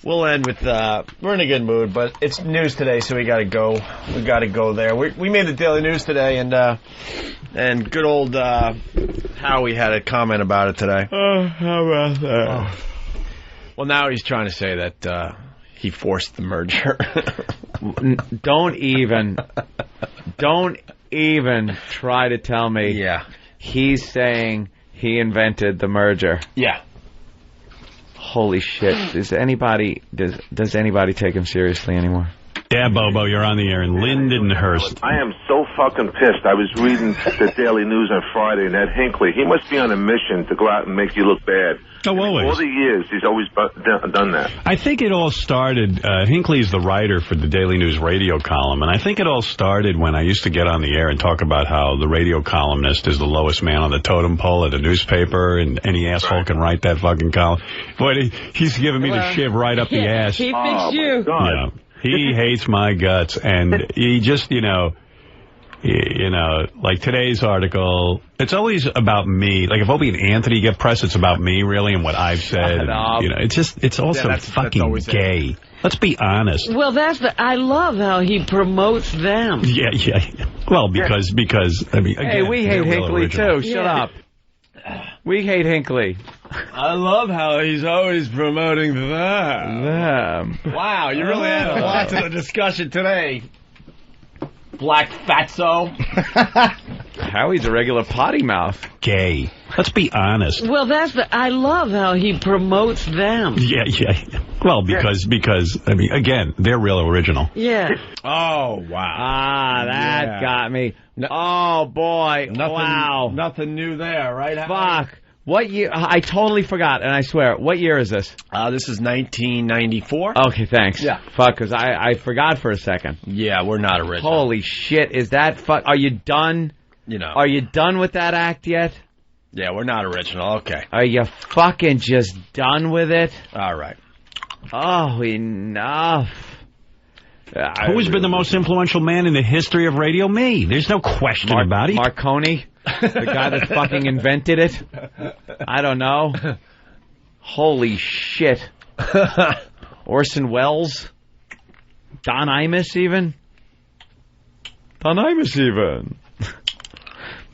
we'll end with, we're in a good mood, but it's news today, so we gotta go. We gotta go there. We made the Daily News today, and good old, Howie had a comment about it today. Oh, how about that? Oh. Well, now he's trying to say that, he forced the merger. Don't even try to tell me. Yeah. He's saying he invented the merger. Yeah. Holy shit. Does anybody take him seriously anymore? Yeah, Bobo, you're on the air in Lindenhurst. I am so fucking pissed. I was reading the Daily News on Friday, and Ed Hinckley, he must be on a mission to go out and make you look bad. Oh, always. All the years, he's always done that. I think it all started, Hinckley's the writer for the Daily News radio column, and I think it all started when I used to get on the air and talk about how the radio columnist is the lowest man on the totem pole at a newspaper, and any asshole can write that fucking column. Boy, he's giving me the shiv right up the ass. He fixed you. Yeah. He hates my guts, and he just, like today's article, it's always about me. Like if Opie and Anthony get press, it's about me, really, and what I've said. It's also fucking gay. Let's be honest. Well, I love how he promotes them. Yeah. Well, because I mean, again, hey, we hate Hinckley too. Shut up. We hate Hinckley. I love how he's always promoting them. Wow, you really had a lot to the discussion today. Black fatso. Howie's a regular potty mouth. Gay. Let's be honest. Well, I love how he promotes them. Yeah. Well, because I mean, again, they're real original. Yeah. Oh, wow. That got me. Oh, boy. Wow. Nothing new there, right? Fuck. What year? I totally forgot, and I swear. What year is this? This is 1994. Okay, thanks. Yeah. Fuck, because I forgot for a second. Yeah, we're not original. Holy shit, is that Are you done? Are you done with that act yet? Yeah, we're not original. Okay. Are you fucking just done with it? All right. Oh, enough. Who has been the most influential man in the history of radio? Me. There's no question about it. Marconi? The guy that fucking invented it? I don't know. Holy shit. Orson Welles? Don Imus even?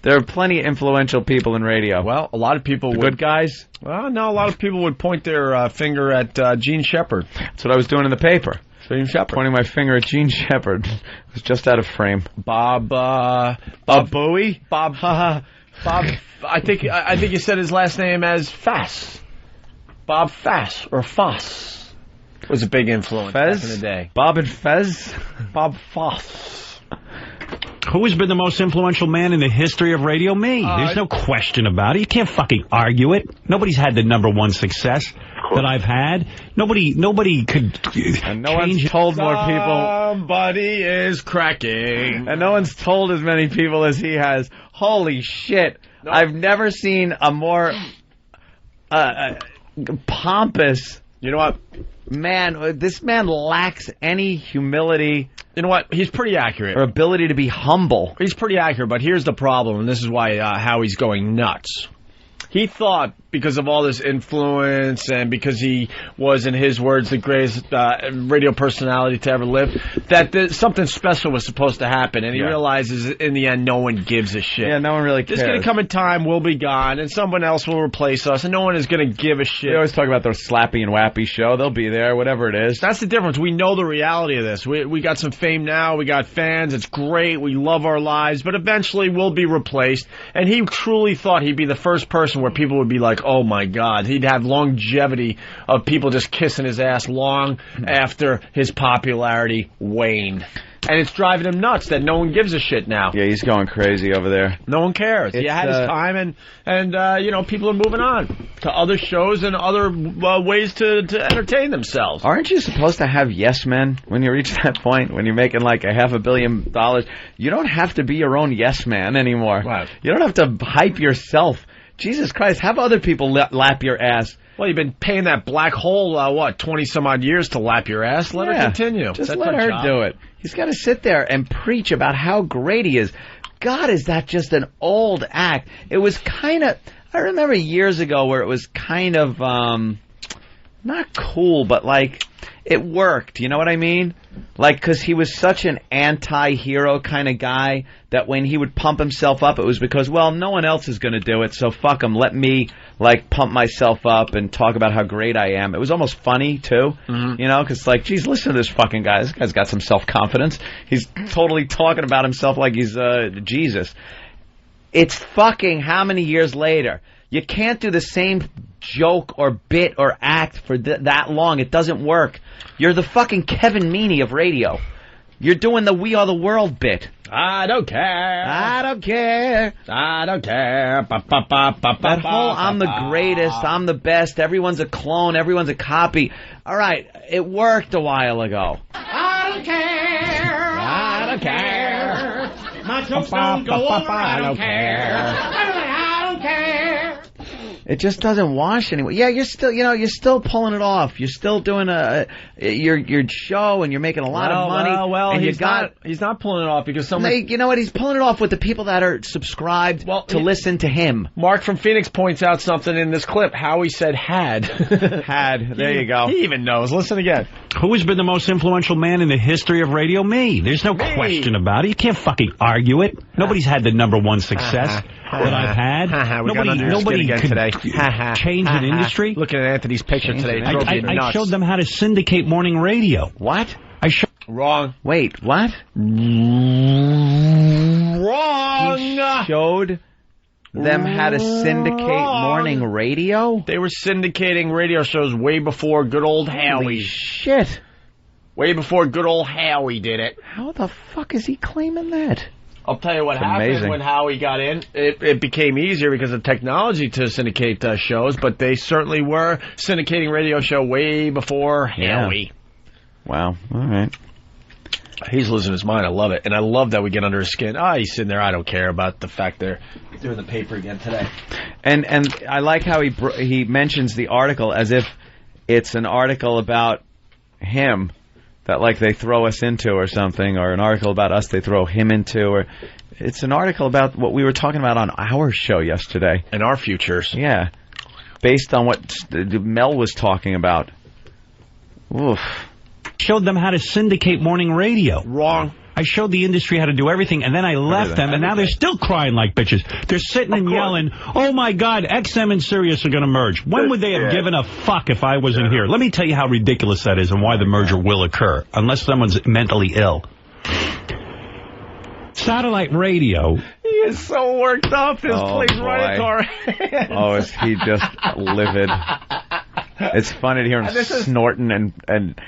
There are plenty of influential people in radio. Well, a lot of people good guys? Well, no, a lot of people would point their finger at Gene Shepard. That's what I was doing in the paper. Gene Shepard. Pointing my finger at Gene Shepard. It was just out of frame. Bob Bowie? Bob, I think you said his last name as Fass. Bob Fass, or Foss, was a big influence back in the day. Bob and Fez? Bob Foss. Who has been the most influential man in the history of radio? Me. There's no question about it. You can't fucking argue it. Nobody's had the #1 success that I've had. Nobody could and no one's told more people. Somebody is cracking. And no one's told as many people as he has. Holy shit. No. I've never seen a more pompous... You know what? Man, this man lacks any humility. You know what? He's pretty accurate. Or ability to be humble. He's pretty accurate, but here's the problem, and this is why Howie's going nuts. He thought, because of all this influence and because he was, in his words, the greatest radio personality to ever live, that something special was supposed to happen. And he realizes, in the end, no one gives a shit. Yeah, no one really cares. There's going to come a time we'll be gone, and someone else will replace us, and no one is going to give a shit. We always talk about their Slappy and Wappy show. They'll be there, whatever it is. That's the difference. We know the reality of this. We got some fame now. We got fans. It's great. We love our lives. But eventually, we'll be replaced. And he truly thought he'd be the first person where people would be like, oh my God. He'd have longevity of people just kissing his ass long after his popularity waned. And it's driving him nuts that no one gives a shit now. Yeah, he's going crazy over there. No one cares. He had his time, and people are moving on to other shows and other ways to entertain themselves. Aren't you supposed to have yes men when you reach that point? When you're making like $500 million? You don't have to be your own yes man anymore. Right. You don't have to hype yourself. Jesus Christ, have other people lap your ass. Well, you've been paying that black hole, 20-some-odd years to lap your ass? Let her continue. Just let her do it. He's got to sit there and preach about how great he is. God, is that just an old act? It was kind of... I remember years ago where it was kind of... not cool, but like... it worked. You know what I mean? Like, because he was such an anti-hero kind of guy that when he would pump himself up, it was because, well, no one else is going to do it, so fuck him. Let me, like, pump myself up and talk about how great I am. It was almost funny, too, you know, because, like, geez, listen to this fucking guy. This guy's got some self-confidence. He's totally talking about himself like he's Jesus. It's fucking how many years later? You can't do the same joke or bit or act for that long. It doesn't work. You're the fucking Kevin Meaney of radio. You're doing the We Are the World bit. I don't care. I don't care. I don't care. That whole I'm the greatest, I'm the best, everyone's a clone, everyone's a copy. All right, it worked a while ago. I don't care. I don't care. My jokes don't go over. I don't care. I don't care. It just doesn't wash anymore. Yeah, you're still pulling it off. You're still doing your show, and you're making a lot of money. Well, and he's not pulling it off because someone. You know what? He's pulling it off with the people that are subscribed to listen to him. Mark from Phoenix points out something in this clip. Howie said had. Had. There you go. He even knows. Listen again. Who has been the most influential man in the history of radio? Me. There's no question about it. You can't fucking argue it. Nobody's had the #1 success that I've had. Nobody could today. change an industry. Looking at Anthony's picture today, it drove me nuts. I showed them how to syndicate morning radio. What? Wrong. Wait, what? Wrong. He showed them how to syndicate morning radio? They were syndicating radio shows way before good old Howie. Holy shit. Way before good old Howie did it. How the fuck is he claiming that? I'll tell you what happened when Howie got in. It became easier because of technology to syndicate shows, but they certainly were syndicating radio show way before Howie. Wow. All right. He's losing his mind. I love it. And I love that we get under his skin. He's sitting there. I don't care about the fact they're doing the paper again today. And I like how he mentions the article as if it's an article about him that, like, they throw us into or something, or an article about us they throw him into, or it's an article about what we were talking about on our show yesterday. And our futures. Yeah. Based on what Mel was talking about. Oof. Showed them how to syndicate morning radio. Wrong. I showed the industry how to do everything, and then I left them, and now they're still crying like bitches. They're sitting and yelling, oh, my God, XM and Sirius are going to merge. When would they have given a fuck if I wasn't here? Let me tell you how ridiculous that is and why the merger will occur, unless someone's mentally ill. Satellite radio. He is so worked up. This plays right into our hands. Oh, is he just livid? It's funny to hear him snorting and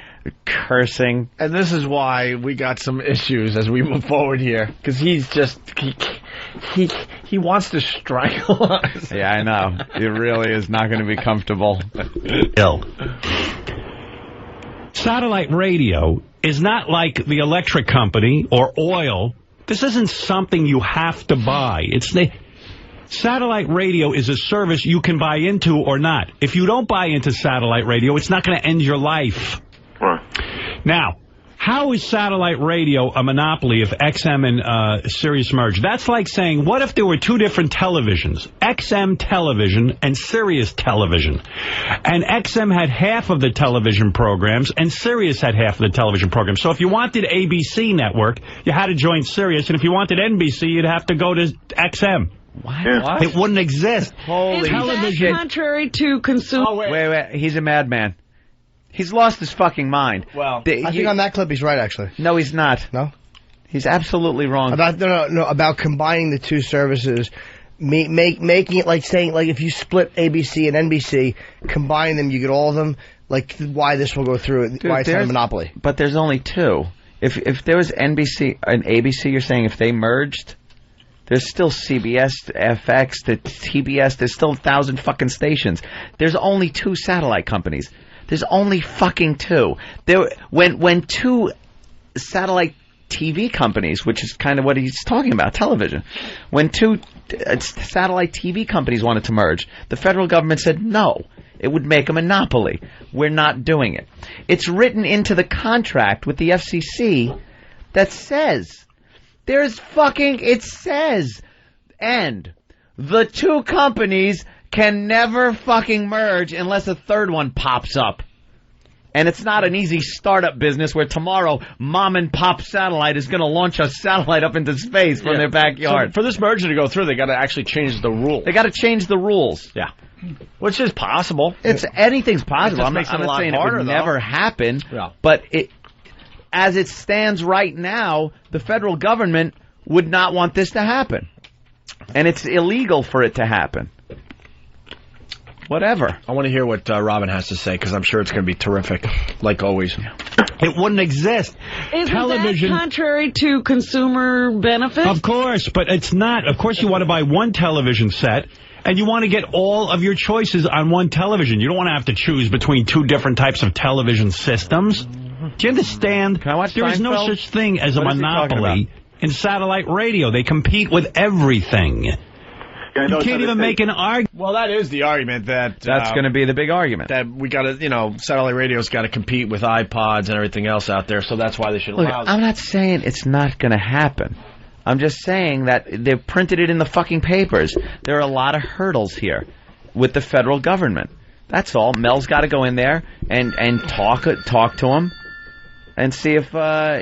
cursing. And this is why we got some issues as we move forward here. Because he's just... He wants to strangle us. Yeah, I know. It really is not going to be comfortable. Ill. Satellite radio is not like the electric company or oil. This isn't something you have to buy. Satellite radio is a service you can buy into or not. If you don't buy into satellite radio, it's not going to end your life. Now, how is satellite radio a monopoly if XM and Sirius merge? That's like saying, what if there were two different televisions, XM television and Sirius television, and XM had half of the television programs and Sirius had half of the television programs? So if you wanted ABC network, you had to join Sirius, and if you wanted NBC, you'd have to go to XM. What? It wouldn't exist. Holy television. That contrary to consumer... Oh, wait. He's a madman. He's lost his fucking mind. Well, I think on that clip he's right, actually. No, he's not. No? He's absolutely wrong. About combining the two services, making it like saying, like, if you split ABC and NBC, combine them, you get all of them, like, why this will go through, why it's not a monopoly. But there's only two. If there was NBC and ABC, you're saying if they merged... There's still CBS, FX, the TBS. There's still 1,000 fucking stations. There's only two satellite companies. There's only fucking two. When two satellite TV companies, which is kind of what he's talking about, television. When two satellite TV companies wanted to merge, the federal government said no. It would make a monopoly. We're not doing it. It's written into the contract with the FCC that says... it says, and the two companies can never fucking merge unless a third one pops up. And it's not an easy startup business where tomorrow mom and pop satellite is going to launch a satellite up into space from their backyard. So for this merger to go through, they got to actually change the rules. They got to change the rules. Yeah. Which is possible. Anything's possible. I'm not saying it would never happen. Yeah. But as it stands right now, the federal government would not want this to happen. And it's illegal for it to happen. Whatever. I want to hear what Robin has to say, because I'm sure it's going to be terrific, like always. It wouldn't exist. Isn't that contrary to consumer benefit? Of course, but it's not. Of course you want to buy one television set, and you want to get all of your choices on one television. You don't want to have to choose between two different types of television systems. Do you understand? Can I watch There is no Seinfeld? such thing as a monopoly in satellite radio. They compete with everything. You can't even make an argument. Well, that is the argument that... That's going to be the big argument. That we got to, satellite radio's got to compete with iPods and everything else out there, so that's why they should allow it. I'm not saying it's not going to happen. I'm just saying that they've printed it in the fucking papers. There are a lot of hurdles here with the federal government. That's all. Mel's got to go in there and talk to him and see if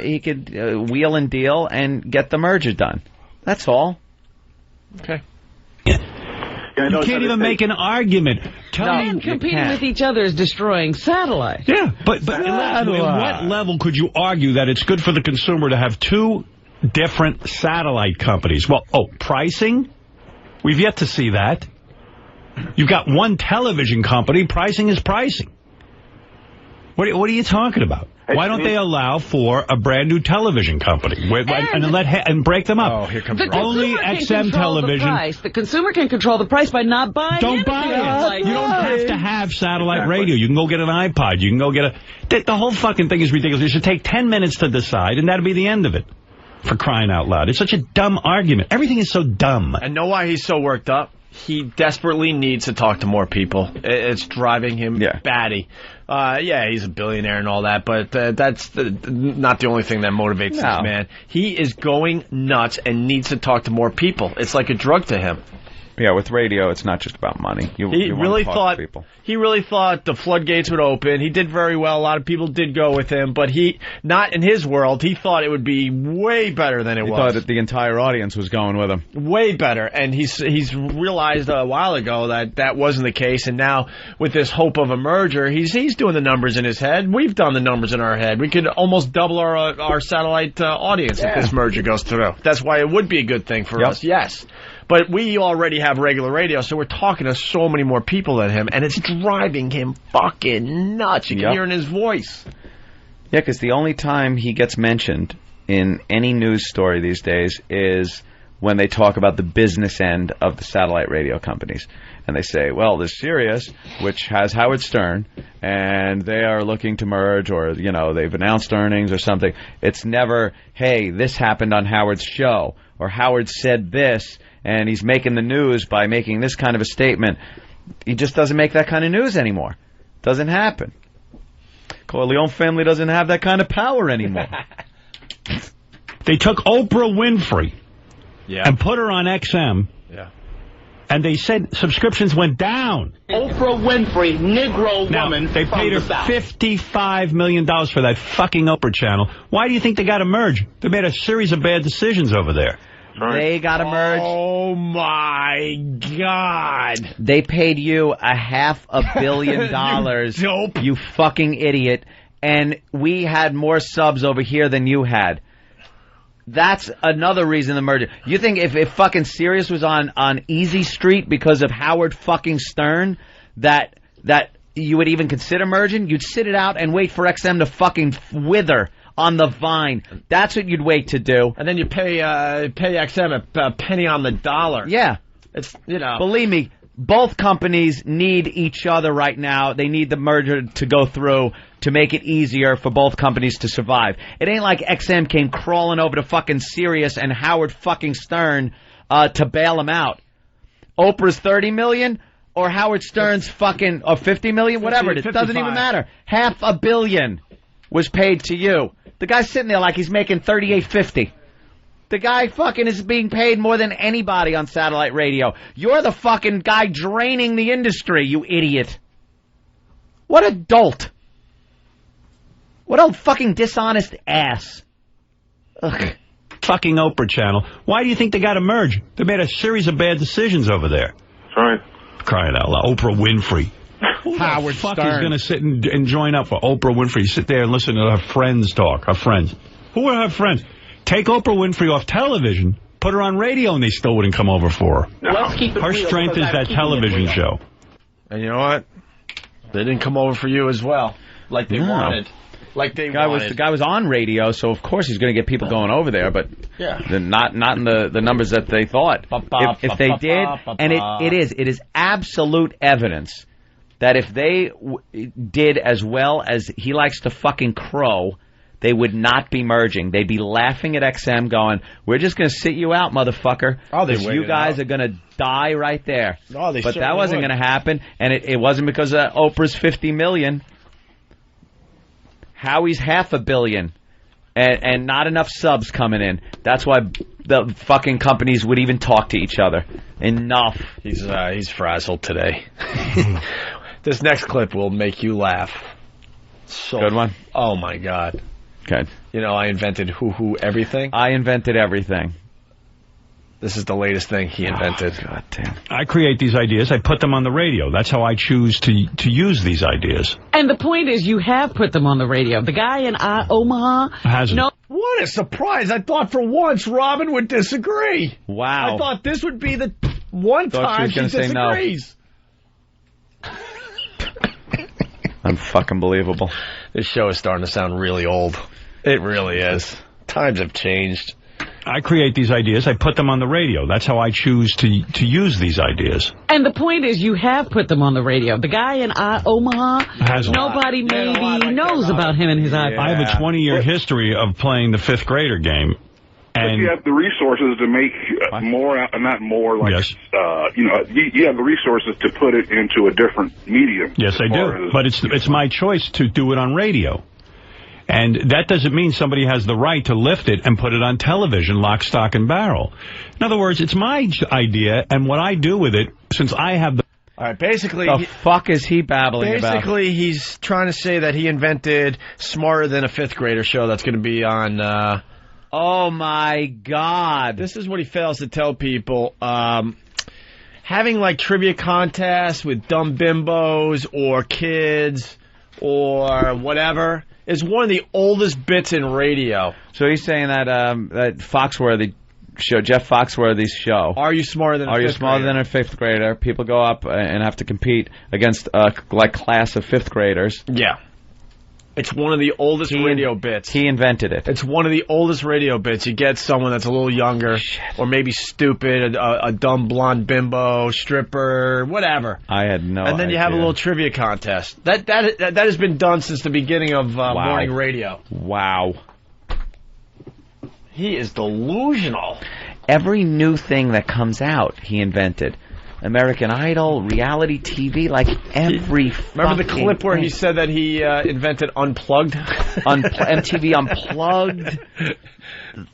he could wheel and deal and get the merger done. That's all. Okay. You can't even make an argument. Competing with each other is destroying satellite. Yeah, but at what level could you argue that it's good for the consumer to have two different satellite companies? Well, pricing? We've yet to see that. You've got one television company. Pricing is pricing. What are you talking about? Why don't they allow for a brand new television company and break them up? Oh, here comes only XM television. The consumer can control the price by not buying. Don't buy it. You don't have to have satellite radio. You can go get an iPod. You can go get the whole fucking thing is ridiculous. It should take 10 minutes to decide, and that'll be the end of it. For crying out loud. It's such a dumb argument. Everything is so dumb. And know why he's so worked up? He desperately needs to talk to more people. It's driving him batty. He's a billionaire and all that, but that's not the only thing that motivates this man. He is going nuts and needs to talk to more people. It's like a drug to him. Yeah, with radio, it's not just about money. He really thought the floodgates would open. He did very well. A lot of people did go with him, but not in his world. He thought it would be way better than it was. He thought that the entire audience was going with him. Way better, and he's realized a while ago that wasn't the case. And now with this hope of a merger, he's doing the numbers in his head. We've done the numbers in our head. We could almost double our satellite audience if this merger goes through. That's why it would be a good thing for us. Yes. But we already have regular radio, so we're talking to so many more people than him, and it's driving him fucking nuts. You can hear in his voice. Yeah, because the only time he gets mentioned in any news story these days is when they talk about the business end of the satellite radio companies. And they say, well, there's Sirius, which has Howard Stern, and they are looking to merge, or, they've announced earnings or something. It's never, hey, this happened on Howard's show, or Howard said this, and he's making the news by making this kind of a statement. He just doesn't make that kind of news anymore. Doesn't happen. Corleone family doesn't have that kind of power anymore. They took Oprah Winfrey and put her on XM. Yeah. And they said subscriptions went down. Oprah Winfrey, Negro woman. They paid her $55 million for that fucking Oprah channel. Why do you think they got to merge? They made a series of bad decisions over there. They got to merge. Oh, my God. They paid you $500 million, Dope. you fucking idiot, and we had more subs over here than you had. That's another reason the merger. You think if fucking Sirius was on Easy Street because of Howard fucking Stern, that you would even consider merging? You'd sit it out and wait for XM to fucking wither on the vine. That's what you'd wait to do. And then you pay XM a penny on the dollar. Yeah. It's, Believe me, both companies need each other right now. They need the merger to go through to make it easier for both companies to survive. It ain't like XM came crawling over to fucking Sirius and Howard fucking Stern to bail them out. Oprah's $30 million or Howard Stern's fucking or $50 million, whatever it is. It doesn't even matter. $500 million was paid to you. The guy's sitting there like he's making $38.50. The guy fucking is being paid more than anybody on satellite radio. You're the fucking guy draining the industry, you idiot. What a dolt. What old fucking dishonest ass. Ugh. Fucking Oprah channel. Why do you think they got to merge? They made a series of bad decisions over there. That's right. Crying out loud. Oprah Winfrey. Who Howard the fuck Stern is going to sit and join up for Oprah Winfrey? Sit there and listen to her friends talk. Her friends. Who are her friends? Take Oprah Winfrey off television, put her on radio, and they still wouldn't come over for her. Let's keep it Her real, strength is because I'm that keeping it television real. show. And you know what? They didn't come over for you as well, like they wanted. Like they wanted. The guy was on radio, so of course he's going to get people going over there, but not in the numbers that they thought. If they did, and it is absolute evidence that if they did as well as he likes to fucking crow, they would not be merging. They'd be laughing at XM going, we're just going to sit you out, motherfucker. Oh, they you guys are going to die right there. Oh, but that wasn't going to happen, and it wasn't because of Oprah's $50 million. Howie's $500 million, and not enough subs coming in. That's why the fucking companies would even talk to each other. Enough. He's frazzled today. This next clip will make you laugh. Good one. Oh my God. Good. You know, I invented who everything. I invented everything. This is the latest thing he invented. Oh, God damn. I create these ideas. I put them on the radio. That's how I choose to use these ideas. And the point is, you have put them on the radio. The guy in Omaha hasn't. No. What a surprise! I thought for once Robin would disagree. Wow. I thought this would be the one time she disagrees. Unfucking-believable. This show is starting to sound really old. It really is. Times have changed. I create these ideas. I put them on the radio. That's how I choose to use these ideas. And the point is, you have put them on the radio. The guy in Omaha, hasn't. Nobody maybe knows about him and his iPod. I have a 20-year history of playing the fifth grader game. And you have the resources to make more, not more, like, yes. You have the resources to put it into a different medium. Yes, I do. But it's my choice to do it on radio. And that doesn't mean somebody has the right to lift it and put it on television, lock, stock, and barrel. In other words, it's my idea, and what I do with it, since I have the... All right, basically... The fuck is he babbling about? Basically, he's trying to say that he invented Smarter Than a Fifth Grader show that's going to be on... Oh, my God. This is what he fails to tell people. Having, like, trivia contests with dumb bimbos or kids or whatever is one of the oldest bits in radio. So he's saying that that Foxworthy show, Jeff Foxworthy's show. Are you smarter than a fifth grader? Are you smarter than a fifth grader? People go up and have to compete against a class of fifth graders. Yeah. It's one of the oldest radio bits. He invented it. It's one of the oldest radio bits. You get someone that's a little younger or maybe stupid, a dumb blonde bimbo, stripper, whatever. I had no idea. And then you have a little trivia contest. That has been done since the beginning of morning radio. Wow. He is delusional. Every new thing that comes out, he invented. American Idol, reality TV, like every Remember the clip where he said that he invented Unplugged? MTV Unplugged.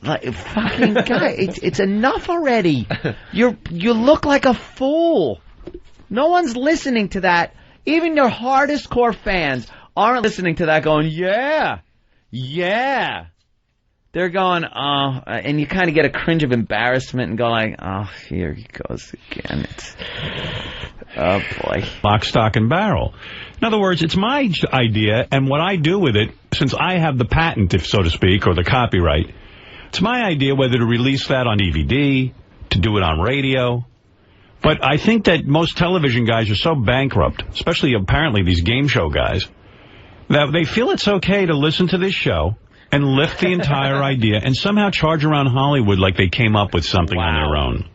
Like, fucking guy, it's enough already. You look like a fool. No one's listening to that. Even your hardest core fans aren't listening to that going, yeah. They're going, oh, and you kind of get a cringe of embarrassment and go like, oh, here he goes again. Oh, boy. Lock, stock, and barrel. In other words, it's my idea, and what I do with it, since I have the patent, if so to speak, or the copyright, it's my idea whether to release that on DVD, to do it on radio. But I think that most television guys are so bankrupt, especially apparently these game show guys, that they feel it's okay to listen to this show and lift the entire idea and somehow charge around Hollywood like they came up with something on their own.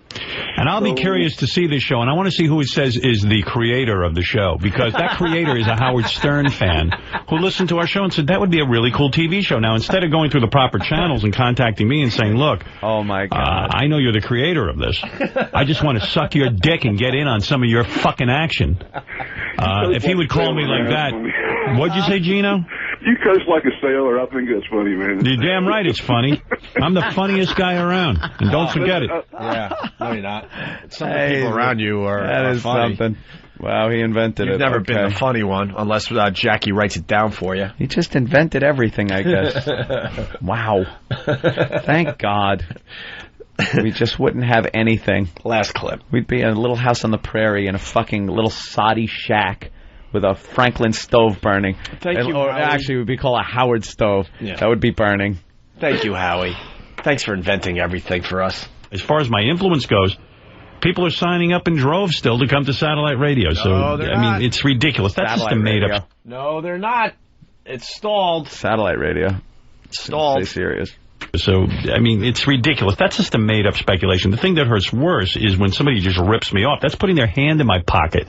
And I'll be curious to see this show, and I want to see who it says is the creator of the show, because that creator is a Howard Stern fan who listened to our show and said that would be a really cool TV show. Now, instead of going through the proper channels and contacting me and saying, look, oh my God, I know you're the creator of this. I just want to suck your dick and get in on some of your fucking action. If he would call me like that, what'd you say, Gino? You curse like a sailor. I think that's funny, man. You're damn right it's funny. I'm the funniest guy around. And don't forget it. Yeah. No, you're not. Some of the people around you are That is funny. something. Wow, he invented it. You've never been the funny one, unless Jackie writes it down for you. He just invented everything, I guess. Wow. Thank God. We just wouldn't have anything. Last clip. We'd be in a little house on the prairie in a fucking little soddy shack with a Franklin stove burning. Thank you, or Howie. actually, it would be called a Howard stove. Yeah. That would be burning. Thank you, Howie. Thanks for inventing everything for us. As far as my influence goes, people are signing up in droves still to come to satellite radio. So, they're not. It's ridiculous. That's Satellite just a made-up... radio. No, they're not. It's stalled. Satellite radio. Stalled. Stay serious. So, it's ridiculous. That's just a made-up speculation. The thing that hurts worse is when somebody just rips me off. That's putting their hand in my pocket.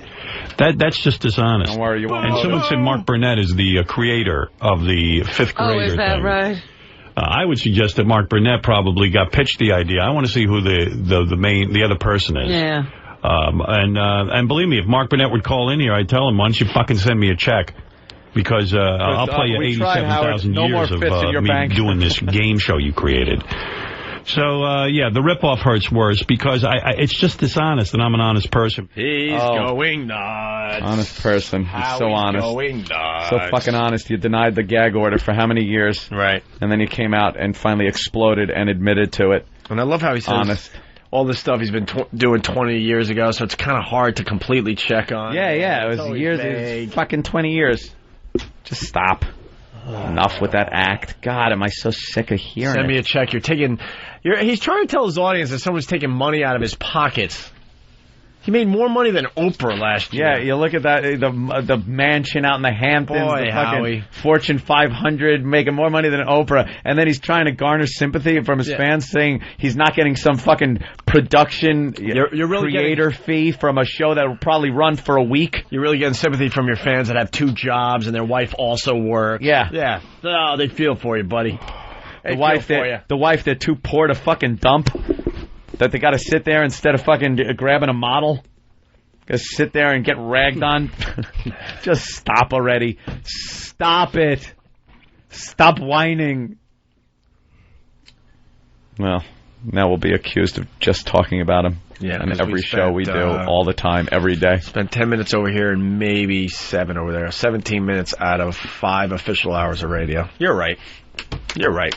That's just dishonest. Don't worry, you won't. And someone said Mark Burnett is the creator of the fifth grader Oh, is that thing. right? I would suggest that Mark Burnett probably got pitched the idea. I want to see who the other person is. Yeah. And believe me, if Mark Burnett would call in here, I'd tell him, why don't you fucking send me a check? Because I'll pay you 87,000 years of me doing this game show you created. So, the ripoff hurts worse because it's just dishonest, and I'm an honest person. He's going nuts. Honest person. He's so honest. Going nuts. So fucking honest. You denied the gag order for how many years? Right. And then you came out and finally exploded and admitted to it. And I love how he says honest. All this stuff he's been doing 20 years ago, so it's kind of hard to completely check on. Yeah, it was years. It was fucking 20 years. Just stop. Enough with that act. God, am I so sick of hearing Send me it. a check. He's trying to tell his audience that someone's taking money out of his pockets. He made more money than Oprah last year. Yeah, you look at that, the mansion out in the Hamptons, Boy, the fucking Howie. Fortune 500, making more money than Oprah, and then he's trying to garner sympathy from his fans, saying he's not getting some fucking production you're really creator fee from a show that will probably run for a week. You're really getting sympathy from your fans that have 2 jobs and their wife also works. Yeah. Yeah. Oh, they feel for you, buddy. The wife they're too poor to fucking dump. That they got to sit there instead of fucking grabbing a model. Got to sit there and get ragged on. Just stop already. Stop it. Stop whining. Well, now we'll be accused of just talking about him. Yeah, and every show we do, all the time, every day. Spend 10 minutes over here and maybe 7 over there. 17 minutes out of 5 official hours of radio. You're right. You're right.